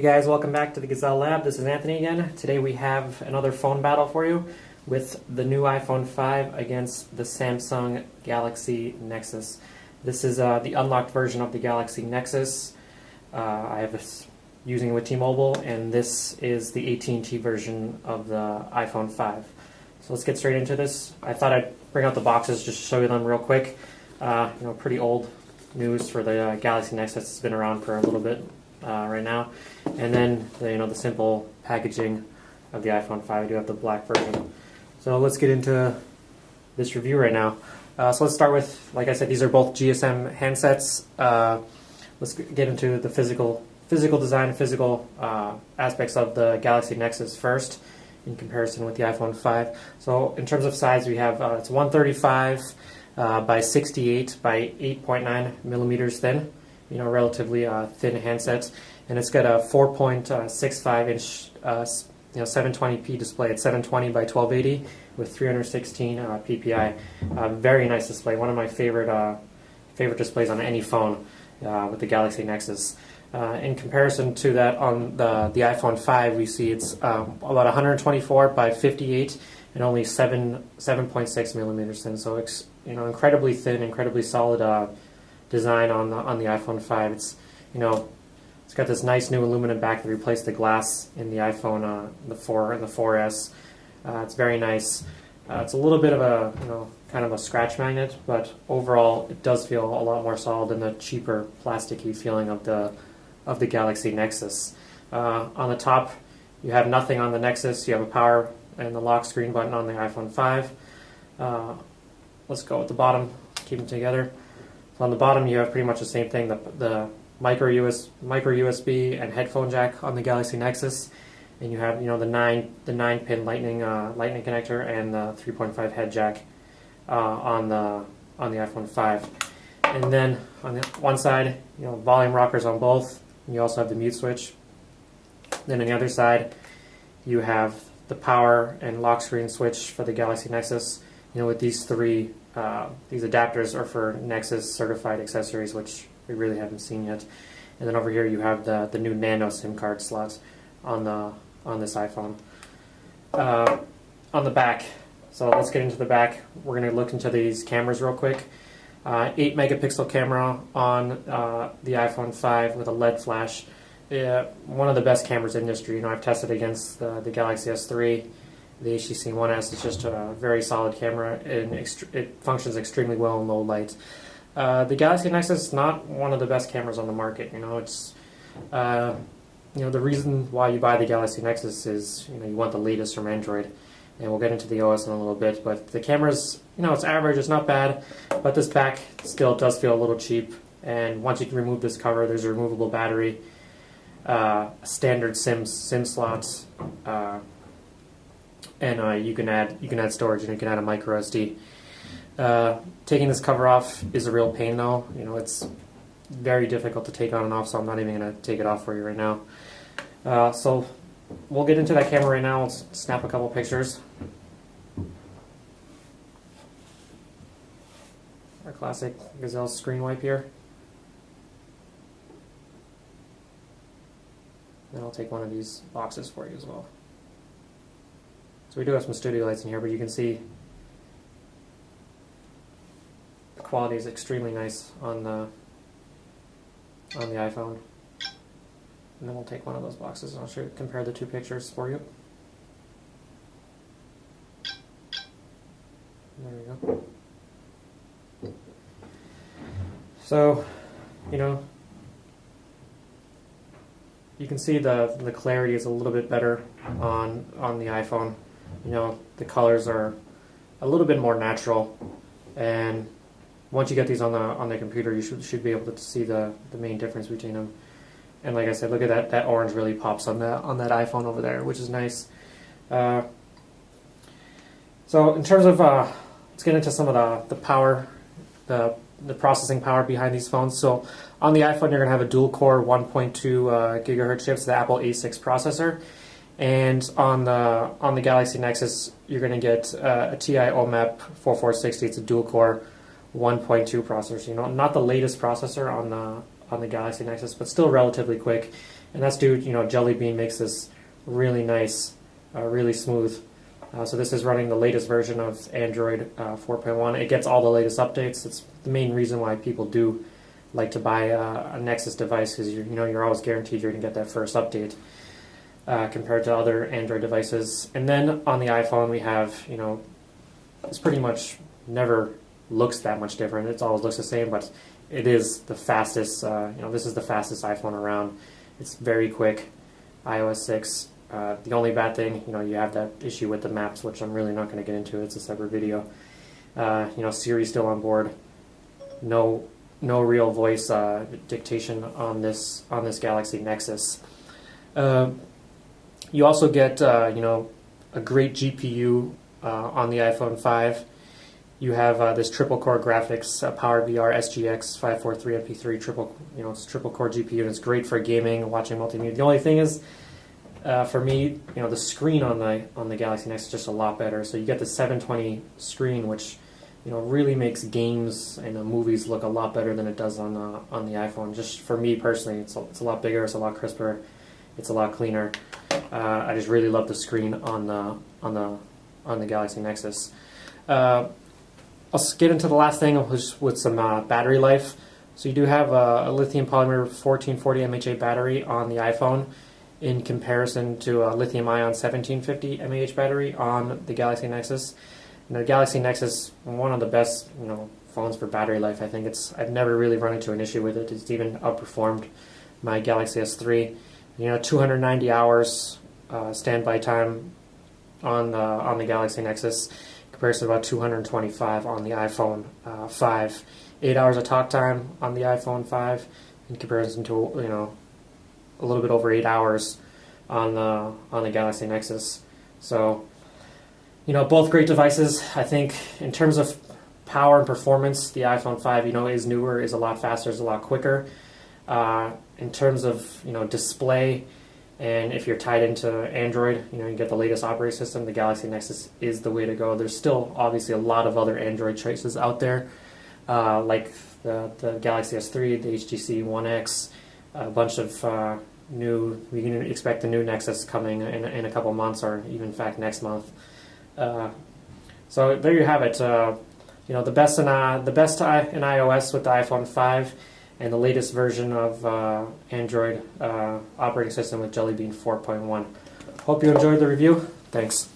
guys, welcome back to the Gazellelab. This is Anthony again. Today we have another phone battle for you with the new iPhone 5 against the Samsung Galaxy Nexus. This is the unlocked version of the Galaxy Nexus. I have this using it with T-Mobile, and this is the AT&T version of the iPhone 5. So let's get straight into this. I thought I'd bring out the boxes just to show you them real quick. Pretty old news for the Galaxy Nexus. It's been around for a little bit right now. And then the simple packaging of the iPhone 5. I do have the black version. So let's get into this review right now. So let's start with, like I said, these are both GSM handsets. Let's get into the physical design and physical aspects of the Galaxy Nexus first in comparison with the iPhone 5. So in terms of size, we have it's 135 by 68 by 8.9 millimeters thin. Relatively thin handset, and it's got a 4.65 inch 720p display. It's 720 by 1280 with 316 ppi. Very nice display. One of my favorite displays on any phone with the Galaxy Nexus. In comparison to that, on the iPhone 5, we see it's about 124 by 58 and only 7.6 millimeters thin. So it's incredibly thin, incredibly solid design on the iPhone 5. It's it's got this nice new aluminum back that replaced the glass in the iPhone the 4 and the 4S. It's very nice. It's a little bit of a kind of a scratch magnet, but overall it does feel a lot more solid than the cheaper plasticky feeling of the Galaxy Nexus. On the top, you have nothing on the Nexus. You have a power and the lock screen button on the iPhone 5. Let's go with the bottom. Keep them together. So on the bottom, you have pretty much the same thing: the micro USB and headphone jack on the Galaxy Nexus, and you have the 9-pin lightning connector and the 3.5 head jack on the iPhone 5. And then on the one side, volume rockers on both. And you also have the mute switch. Then on the other side, you have the power and lock screen switch for the Galaxy Nexus. With these three. These adapters are for Nexus certified accessories, which we really haven't seen yet. And then over here you have the new nano SIM card slot on this iPhone. On the back, so let's get into the back. We're going to look into these cameras real quick. 8 megapixel camera on the iPhone 5 with a LED flash. One of the best cameras in the industry. I've tested against the Galaxy S3. The HTC One S is just a very solid camera, and it functions extremely well in low light. The Galaxy Nexus is not one of the best cameras on the market. It's the reason why you buy the Galaxy Nexus is you want the latest from Android, and we'll get into the OS in a little bit. But the camera's it's average, it's not bad, but this back still does feel a little cheap. And once you remove this cover, there's a removable battery, standard SIM slots. And you can add storage, and you can add a micro SD. Taking this cover off is a real pain, though. It's very difficult to take on and off, so I'm not even going to take it off for you right now. So we'll get into that camera right now. Let's snap a couple pictures. Our classic Gazelle screen wipe here. Then I'll take one of these boxes for you as well. So we do have some studio lights in here, but you can see the quality is extremely nice on the iPhone. And then we'll take one of those boxes and I'll compare the two pictures for you. There we go. So, you can see the clarity is a little bit better on the iPhone. The colors are a little bit more natural, and once you get these on the computer, you should be able to see the main difference between them. And like I said, look at that orange really pops on that iPhone over there, which is nice. So in terms of let's get into some of the power, the processing power behind these phones. So on the iPhone, you're going to have a dual-core 1.2 gigahertz chip, the Apple A6 processor. And on the Galaxy Nexus, you're going to get a TI OMAP 4460. It's a dual-core 1.2 processor. Not the latest processor on the Galaxy Nexus, but still relatively quick. and that's due, Jellybean makes this really nice, really smooth. So this is running the latest version of Android 4.1. It gets all the latest updates. It's the main reason why people do like to buy a Nexus device, because you're always guaranteed you're going to get that first update compared to other Android devices. And then on the iPhone we have, it's pretty much never looks that much different. It always looks the same, but it is the fastest. This is the fastest iPhone around. It's very quick. iOS 6. The only bad thing, you have that issue with the maps, which I'm really not going to get into. It's a separate video. Siri's still on board. No real voice dictation on this Galaxy Nexus. You also get a great GPU on the iPhone 5. You have this triple core graphics, PowerVR SGX 543 MP3 triple, it's triple core GPU, and it's great for gaming, watching multimedia. The only thing is, for me, the screen on the Galaxy Nexus is just a lot better. So you get the 720 screen, which really makes games and movies look a lot better than it does on the iPhone. Just for me personally, it's a lot bigger, it's a lot crisper, it's a lot cleaner. I just really love the screen on the Galaxy Nexus. I'll get into the last thing with some battery life. So you do have a lithium polymer 1440 mAh battery on the iPhone, in comparison to a lithium-ion 1750 mAh battery on the Galaxy Nexus. And the Galaxy Nexus, one of the best phones for battery life. I think I've never really run into an issue with it. It's even outperformed my Galaxy S3. 290 hours standby time on the Galaxy Nexus, compared to about 225 on the iPhone 5. 8 hours of talk time on the iPhone 5, in comparison to a little bit over 8 hours on the Galaxy Nexus. So both great devices. I think in terms of power and performance, the iPhone 5 is newer, is a lot faster, is a lot quicker. In terms of display, and if you're tied into Android, you get the latest operating system, the Galaxy Nexus is the way to go. There's still obviously a lot of other Android choices out there, like the Galaxy S3, the HTC One X, a bunch of we can expect the new Nexus coming in a couple months, or even in fact next month. So there you have it. The best in iOS with the iPhone 5, and the latest version of Android operating system with Jellybean 4.1. Hope you enjoyed the review. Thanks.